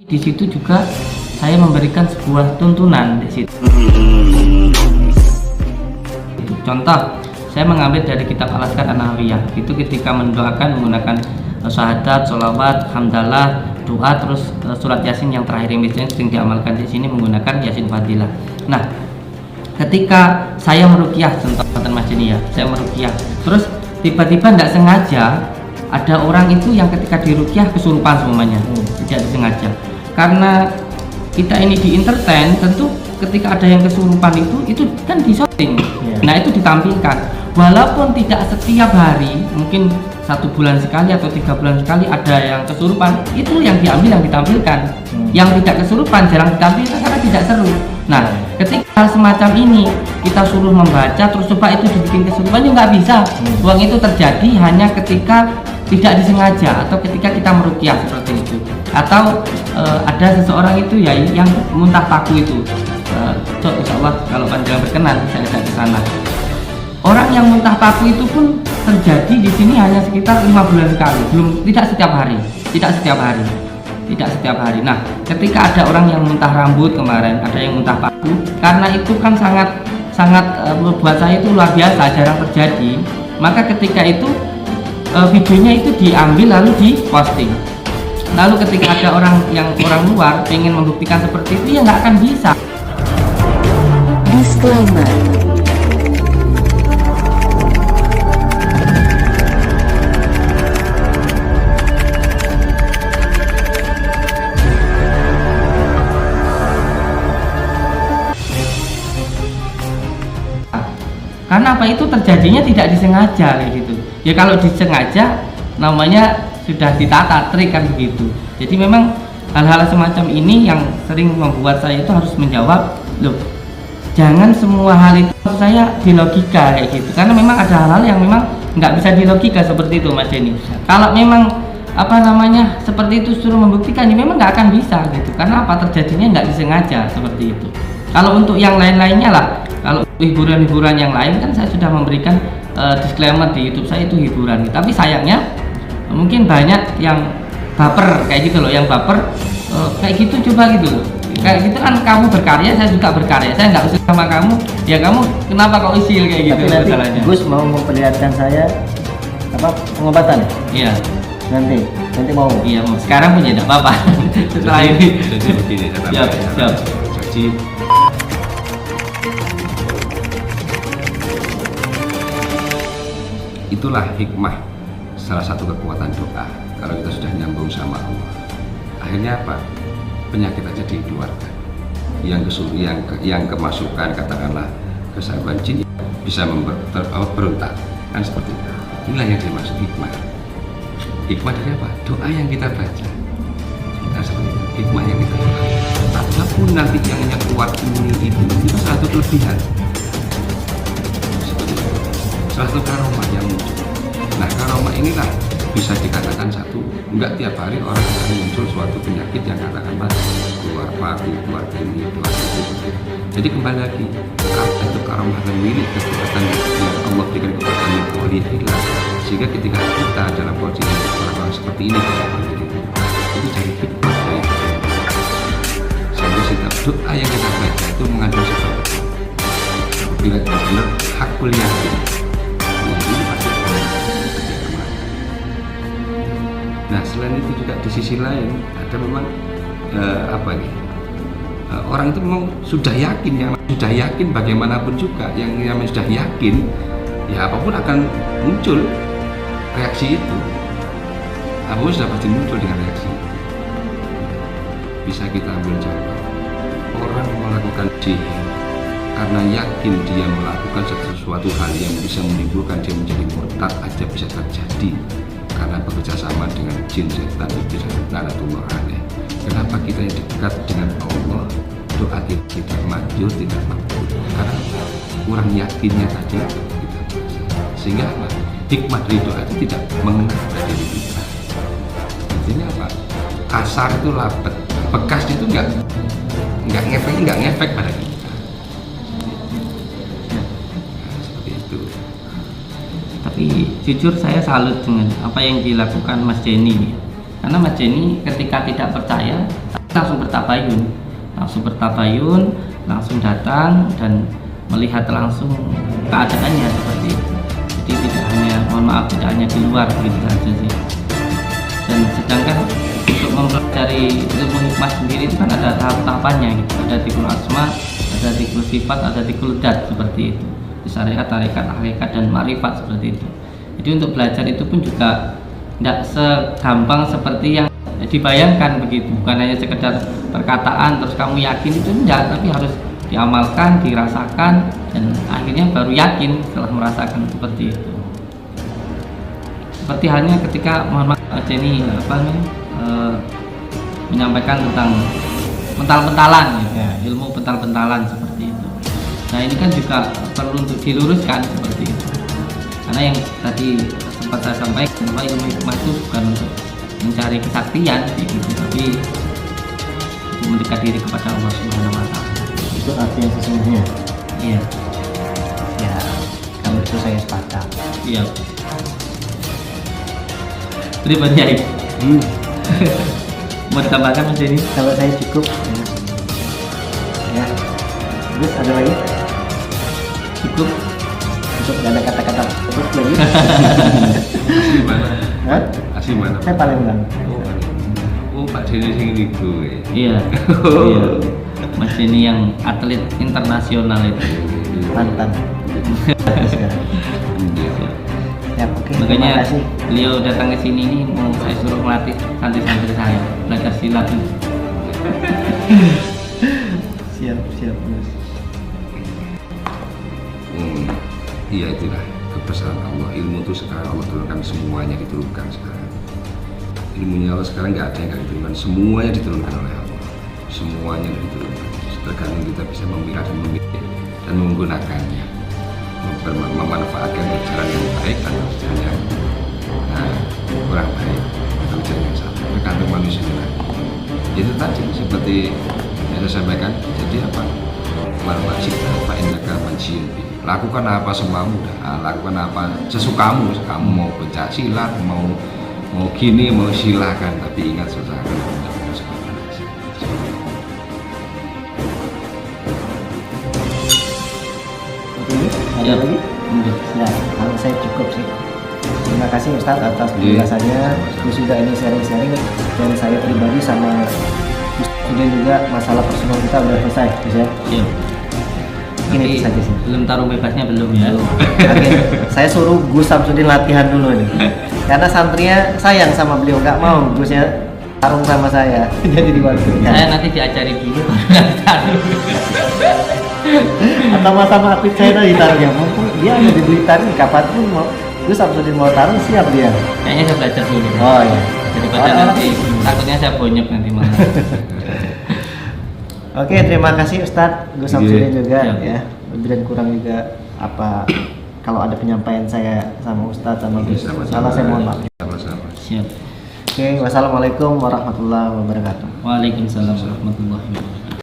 Di situ juga saya memberikan sebuah tuntunan di situ. Contoh, saya mengambil dari kitab Al-Azkar An-Nawawiyah. Itu ketika mendoakan menggunakan syahadat, sholawat, hamdalah, doa, terus surat Yasin yang terakhir yang biasanya sering diamalkan di sini menggunakan Yasin Fadilah. Nah, ketika saya meruqyah, contoh Mas Jeni ya, saya meruqyah, terus tiba-tiba tidak sengaja ada orang itu yang ketika diruqyah kesurupan semuanya, tidak disengaja. Karena kita ini di entertain, tentu ketika ada yang kesurupan itu kan di shooting. Nah, itu ditampilkan. Walaupun tidak setiap hari, mungkin 1 bulan sekali atau 3 bulan sekali ada yang kesurupan, itu yang diambil, yang ditampilkan. Yang tidak kesurupan jarang ditampilkan karena tidak seru. Nah, ketika semacam ini kita suruh membaca terus coba itu dibikin kesurupan, ya nggak bisa. Uang itu terjadi hanya ketika tidak disengaja atau ketika kita meruqyah seperti itu, atau ada seseorang itu ya yang muntah paku itu. Insya Allah kalau panjang berkenan saya ajak ke sana. Orang yang muntah paku itu pun terjadi di sini hanya sekitar 5 bulan sekali, tidak setiap hari. Nah, ketika ada orang yang muntah rambut kemarin, ada yang muntah paku, karena itu kan sangat buat saya itu luar biasa, jarang terjadi. Maka ketika itu videonya itu diambil lalu diposting. Lalu ketika ada orang luar pengen membuktikan seperti itu, ya nggak akan bisa. Disclaimer. Karena apa, itu terjadinya tidak disengaja kayak gitu. Ya kalau disengaja namanya sudah ditata trik kan begitu. Jadi memang hal-hal semacam ini yang sering membuat saya itu harus menjawab, loh, jangan semua hal itu saya dilogika kayak gitu. Karena memang ada hal-hal yang memang nggak bisa dilogika seperti itu, Mas Denny. Kalau memang seperti itu suruh membuktikan, ya memang nggak akan bisa gitu. Karena apa, terjadinya nggak disengaja seperti itu. Kalau untuk yang lain-lainnya lah, kalau hiburan-hiburan yang lain kan saya sudah memberikan disclaimer di YouTube saya itu hiburan. Tapi sayangnya mungkin banyak yang baper kayak gitu loh, yang baper kayak gitu, coba gitu loh. Kayak gitu kan kamu berkarya, saya juga berkarya. Saya nggak usul sama kamu, ya kamu kenapa kok usil kayak gitu. Tapi nanti masalahnya. Gus mau memperlihatkan saya pengobatan. Iya. Nanti mau. Iya, mau. Sekarang punya tidak apa-apa. Setelah ini. Jadi begini, Siap. jadi itulah hikmah, salah satu kekuatan doa. Kalau kita sudah nyambung sama Allah, akhirnya apa? Penyakit aja dikeluarkan. Yang kemasukan katakanlah kesabaran jin bisa berontak, kan seperti itu. Inilah yang dimaksud hikmah. Hikmah dari apa? Doa yang kita baca. Kan seperti itu. Hikmah yang kita baca. Apapun nanti yang keluar itu satu kelebihan. Salah satu karomah yang muncul. Nah, karomah inilah bisa dikatakan satu, enggak tiap hari orang akan muncul suatu penyakit yang katakanlah keluar paku, keluar ini, keluar itu. Jadi kembali lagi, itu karomah dan milik kekuatan yang Allah berikan kepada kita, sehingga ketika kita dalam posisi orang-orang seperti ini itu jadi hikmah dari sehingga setiap doa yang kita baca itu mengandung sesuatu. Bila benar hakul yakin. Nah, selain itu juga di sisi lain ada memang orang itu memang sudah yakin bagaimanapun juga yang sudah yakin ya apapun akan muncul reaksi itu, apapun sudah pasti muncul dengan reaksi. Bisa kita ambil contoh, orang melakukan sihir karena yakin dia melakukan sesuatu hal yang bisa menimbulkan dia menjadi murtad aja bisa terjadi karena bekerja sama dengan jin, setan, iblis, dan lanatullah alaih. Kenapa kita yang dekat dengan Allah doa kita maju tidak makbul? Karena kurang yakinnya saja kita sehingga apa? Hikmah dari doa itu tidak mengena pada diri kita. Artinya apa? Kasar itu lapet, bekas itu nggak ngefek pada kita. Tapi jujur saya salut dengan apa yang dilakukan Mas Denny, karena Mas Denny ketika tidak percaya langsung bertabayun, langsung datang dan melihat langsung keadaannya seperti itu. Jadi tidak hanya, mohon maaf, tidak hanya di luar begitu saja sih. Dan sedangkan untuk mempelajari ilmu hikmah sendiri itu kan ada tahap-tahapannya gitu. Ada tikrul asma, ada tikrul sifat, ada tikrul dat seperti itu. Di syariat, tarekat, hakikat dan ma'rifat seperti itu. Jadi untuk belajar itu pun juga tidak segampang seperti yang dibayangkan begitu. Bukan hanya sekedar perkataan terus kamu yakin, itu enggak, tapi harus diamalkan, dirasakan, dan akhirnya baru yakin setelah merasakan seperti itu. Seperti halnya ketika mohon maaf Jenny menyampaikan tentang pental-pentalan ya, ilmu pental-pentalan seperti itu. Nah ini kan juga perlu untuk diluruskan seperti itu, karena yang tadi sempat saya sampaikan bahwa ilmu hikmah itu bukan untuk mencari kesaktian gitu, tapi untuk mendekat diri kepada Allah Subhanahu wa Ta'ala. Itu arti yang sesungguhnya. Iya. Ya, kalau itu saya sepakat. Iya. Terima kasih. Mau ditambahkan Mas Denny? Kalau saya cukup. Ya. Terus ada lagi? Cukup. Cukup, nggak ada kata-kata cukup lagi. Asli mana? Hah? Asli mana? Saya Palembang. Oh, Pak Denny sing niku. Iya. Iya. Mas Denny yang atlet internasional itu. Mantan. Ya, oke. Terima Makanya kasih. beliau datang ke sini ini mau saya suruh melatih santri-santri saya belajar silat. Siap. Iya, itulah kebesaran Allah. Ilmu itu sekarang Allah turunkan, semuanya diturunkan sekarang. Ilmunya Allah sekarang nggak ada yang nggak diturunkan, semuanya diturunkan oleh Allah. Semuanya diturunkan. Tergantung kita bisa memilah dan memilih dan menggunakannya, memanfaatkan jalan yang baik atau jalan yang kurang baik atau jalan yang salah. Tergantung manusia lagi. Itu tadi seperti yang saya sampaikan. Jadi apa? Wajib apa indaka manjiun. Lakukan apa semaumu, lakukan apa sesukamu. Kamu mau pencak silat, mau gini, mau silakan, tapi ingat sesuatu. Ada lagi? Ya, kalau saya cukup sih. Terima kasih Ustadz atas penjelasannya. Terus juga ini sharing-sharing dari saya pribadi sama Ustadz juga, masalah personal kita udah selesai, ya. Iya. Ini Tapi saja sih. belum tarung bebasnya belum ya. Oke, saya suruh Gus Samsudin latihan dulu nih. Karena santrinya sayang sama beliau, nggak mau Gusnya tarung sama saya. Jadi diwakilkan. Saya nanti diajari dulu. Atau sama atlet saya tadi tarungnya, mumpung dia ada di Blitar nih, kapanpun mau Gus Samsudin mau tarung siap dia. Kayaknya saya belajar dulu. Oh iya. Daripada nanti takutnya saya bonyok nanti malah. Oke, terima kasih Ustadz Gus Samsudin juga Iya. ya. Lebih dan kurang juga apa kalau ada penyampaian saya sama Ustadz sama Gus salah, saya mohon maaf. Sama-sama. Siap. Oke, wassalamualaikum warahmatullahi wabarakatuh. Waalaikumsalam warahmatullahi wabarakatuh.